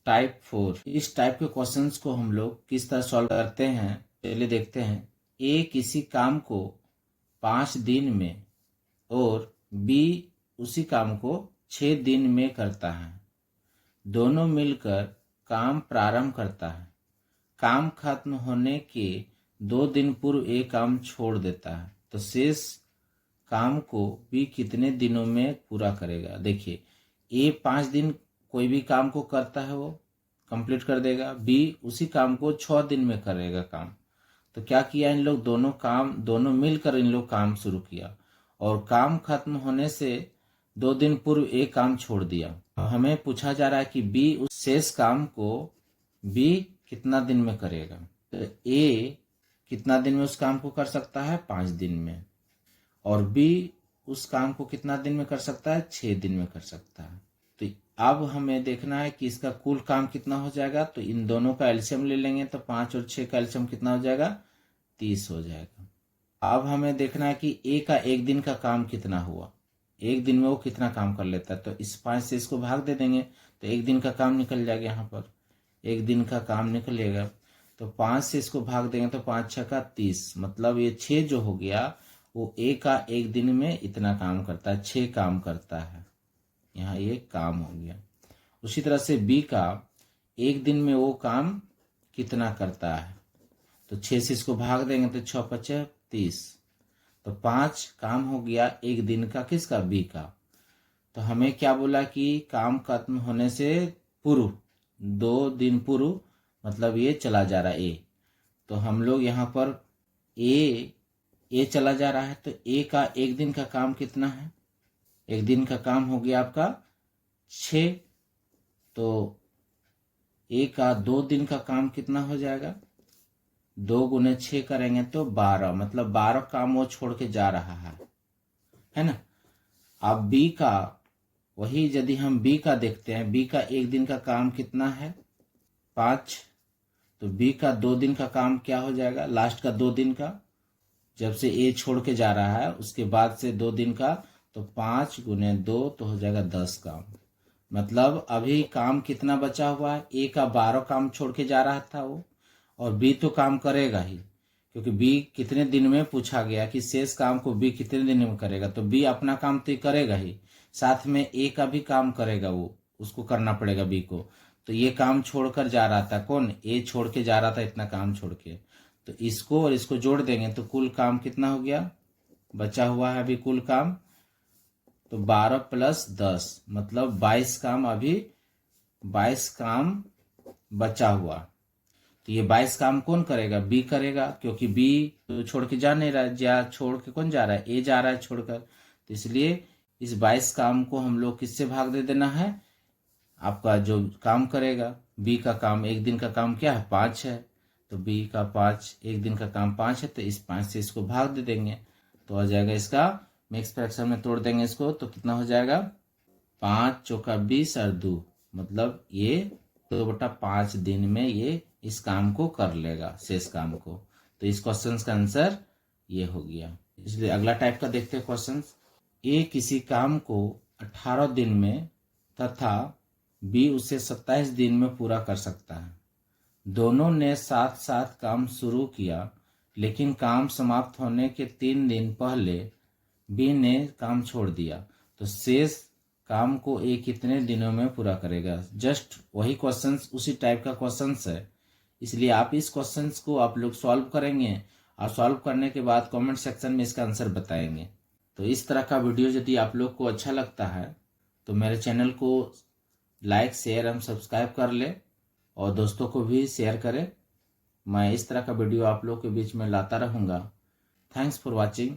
Type 4। इस type के questions को हम लोग किस तरह सॉल्व करते हैं पहले देखते हैं। ए किसी काम को 5 दिन में और बी उसी काम को 6 दिन में करता है। दोनों मिलकर काम प्रारंभ करता है। काम खत्म होने के 2 दिन पूर्व ए काम छोड़ देता है, तो शेष काम को बी कितने दिनों में पूरा करेगा। देखिए, ए 5 दिन कोई भी काम को करता है, वो कंप्लीट कर देगा। बी उसी काम को 6 दिन में करेगा काम। तो क्या किया इन लोग, दोनों मिलकर इन लोग काम शुरू किया और काम खत्म होने से 2 दिन पूर्व ए काम छोड़ दिया। हमें पूछा जा रहा है कि बी उस शेष काम को बी कितना दिन में करेगा। तो ए कितना दिन में उस काम को कर सकता है, 5 दिन में, और बी उस काम को कितना दिन में कर सकता है, 6 दिन में कर सकता है। तो अब हमें देखना है कि इसका कुल काम कितना हो जाएगा। तो इन दोनों का एलसीएम ले लेंगे, तो 5 और 6 का एलसीएम कितना हो जाएगा, 30 हो जाएगा। अब हमें देखना है कि ए का 1 दिन का काम कितना हुआ, 1 दिन में वो कितना काम कर लेता है। तो इस 5 से इसको भाग दे देंगे तो 1 दिन का काम निकल जाएगा। यहाँ पर 1 दिन का काम निकलेगा, तो 5 से इसको भाग देंगे तो 5 6 का 30, मतलब ये 6 जो हो गया वो ए का 1 दिन में इतना काम करता है, 6 काम करता है। यहाँ ये काम हो गया। उसी तरह से बी का 1 दिन में वो काम कितना करता है, तो 6 से इसको भाग देंगे तो 6 5 30, तो 5 काम हो गया 1 दिन का, किसका, बी का। तो हमें क्या बोला कि काम खत्म होने से पूर्व 2 दिन पूर्व, मतलब ये चला जा रहा है ए। तो हम लोग यहाँ पर ए चला जा रहा है, तो ए का 1 दिन का काम कितना है, 1 दिन का काम हो गया आपका 6। तो ए का 2 दिन का काम कितना हो जाएगा, 2 गुने 6 करेंगे तो 12, मतलब 12 काम वो छोड़ के जा रहा है ना। अब बी का, वही यदि हम बी का देखते हैं, बी का 1 दिन का काम कितना है, 5। तो बी का 2 दिन का काम क्या हो जाएगा, लास्ट का 2 दिन का, जब से ए छोड़ के जा रहा है उसके बाद से 2 दिन का, तो 5 गुने 2 तो हो जाएगा 10 काम। मतलब अभी काम कितना बचा हुआ है, ए का 12 काम छोड़ के जा रहा था वो, और बी तो काम करेगा ही, क्योंकि बी कितने दिन में पूछा गया कि शेष काम को बी कितने दिन में करेगा। तो बी अपना काम तो करेगा ही, साथ में ए का भी काम करेगा, वो उसको करना पड़ेगा बी को। तो ये काम छोड़कर जा रहा था, कौन, ए छोड़ के जा रहा था इतना काम छोड़ के। तो इसको और इसको जोड़ देंगे तो कुल काम कितना हो गया, बचा हुआ है अभी कुल काम, तो 12 प्लस 10 मतलब 22 काम, अभी 22 काम बचा हुआ। तो ये 22 काम कौन करेगा, बी करेगा, क्योंकि बी तो छोड़ के जा नहीं रहा, छोड़ के कौन जा रहा है, ए जा रहा है छोड़कर। तो इसलिए इस 22 काम को हम लोग किससे भाग दे देना है, आपका जो काम करेगा, बी का काम 1 दिन का काम क्या है, 5 है। तो बी का 5, 1 दिन का काम 5 है, तो इस 5 से इसको भाग दे देंगे तो आ जाएगा इसका, मिक्स फ्रैक्शन में तोड़ देंगे इसको तो कितना हो जाएगा, 5 चौका 20 और 2, मतलब ये 2/5 दिन में ये इस काम को कर लेगा, शेष काम को। तो इस क्वेश्चन का आंसर ये हो गया। इसलिए अगला टाइप का देखते हैं क्वेश्चन। ए किसी काम को 18 दिन में तथा बी उसे 27 दिन में पूरा कर सकता है। दोनों ने साथ साथ काम शुरू किया, लेकिन काम समाप्त होने के 3 दिन पहले बी ने काम छोड़ दिया, तो शेष काम को ए कितने दिनों में पूरा करेगा। जस्ट वही क्वेश्चंस, उसी टाइप का क्वेश्चंस है, इसलिए आप इस क्वेश्चंस को आप लोग सॉल्व करेंगे और सॉल्व करने के बाद कमेंट सेक्शन में इसका आंसर बताएंगे। तो इस तरह का वीडियो यदि आप लोग को अच्छा लगता है तो मेरे चैनल को लाइक शेयर एवं सब्सक्राइब कर ले और दोस्तों को भी शेयर करें। मैं इस तरह का वीडियो आप लोग के बीच में लाता रहूँगा। Thanks for watching.